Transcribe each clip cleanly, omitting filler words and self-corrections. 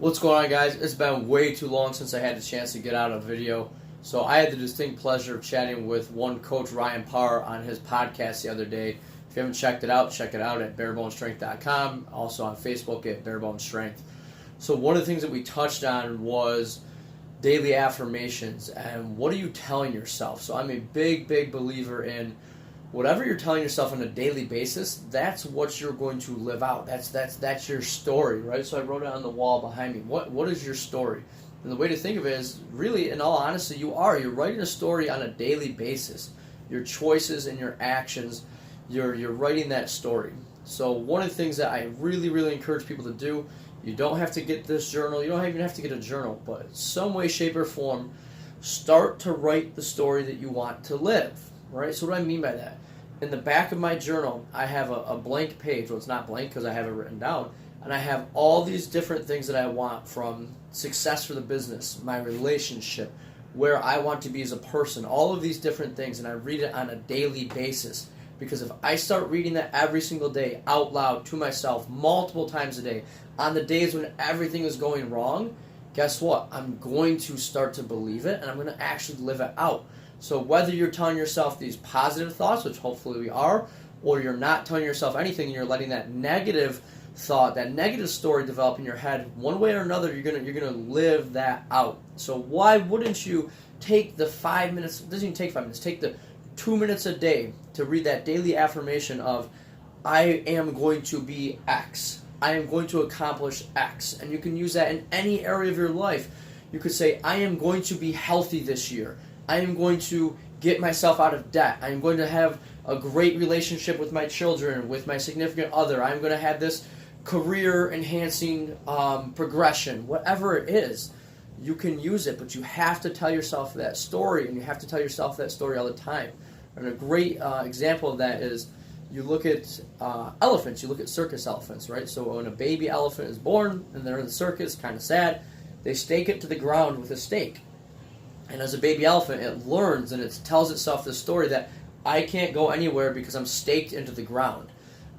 What's going on, guys? It's been way too long since I had the chance to get out a video. So I had the distinct pleasure of chatting with one coach, Ryan Parr, on his podcast the other day. If you haven't checked it out at barebonestrength.com. Also on Facebook at barebonestrength. So one of the things that we touched on was daily affirmations and what are you telling yourself. So I'm a big believer in whatever you're telling yourself on a daily basis, that's what you're going to live out. That's your story, right? So I wrote it on the wall behind me. What is your story? And the way to think of it is, really, in all honesty, you're writing a story on a daily basis. Your choices and your actions, you're writing that story. So one of the things that I really encourage people to do, you don't have to get this journal, you don't even have to get a journal, but some way, shape, or form, start to write the story that you want to live, right? So what do I mean by that? In the back of my journal, I have a blank page. Well, it's not blank because I have it written down. And I have all these different things that I want, from success for the business, my relationship, where I want to be as a person, all of these different things. And I read it on a daily basis. Because if I start reading that every single day out loud to myself multiple times a day, on the days when everything is going wrong, guess what? I'm going to start to believe it and I'm going to actually live it out. So whether you're telling yourself these positive thoughts, which hopefully we are, or you're not telling yourself anything and you're letting that negative thought, that negative story develop in your head, one way or another, you're gonna live that out. So why wouldn't you take the 5 minutes, it doesn't even take 5 minutes, take the 2 minutes a day to read that daily affirmation of, I am going to be X. I am going to accomplish X. And you can use that in any area of your life. You could say, I am going to be healthy this year. I am going to get myself out of debt. I am going to have a great relationship with my children, with my significant other. I'm going to have this career-enhancing progression. Whatever it is, you can use it, but you have to tell yourself that story, and you have to tell yourself that story all the time. And a great example of that is you look at elephants. You look at circus elephants, right? So when a baby elephant is born and they're in the circus, kind of sad, they stake it to the ground with a stake. And as a baby elephant, it learns and it tells itself the story that I can't go anywhere because I'm staked into the ground.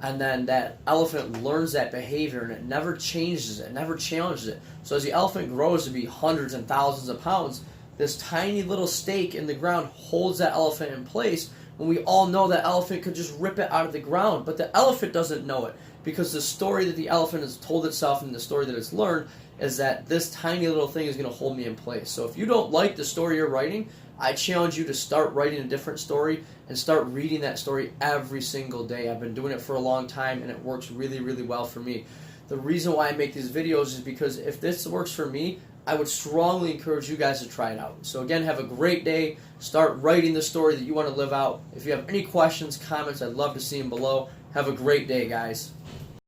And then that elephant learns that behavior and it never changes it, never challenges it. So as the elephant grows to be hundreds and thousands of pounds, this tiny little stake in the ground holds that elephant in place, when we all know that elephant could just rip it out of the ground. But the elephant doesn't know it, because the story that the elephant has told itself and the story that it's learned is that this tiny little thing is going to hold me in place. So if you don't like the story you're writing, I challenge you to start writing a different story and start reading that story every single day. I've been doing it for a long time and it works really well for me. The reason why I make these videos is because if this works for me, I would strongly encourage you guys to try it out. So again, have a great day. Start writing the story that you want to live out. If you have any questions, comments, I'd love to see them below. Have a great day, guys.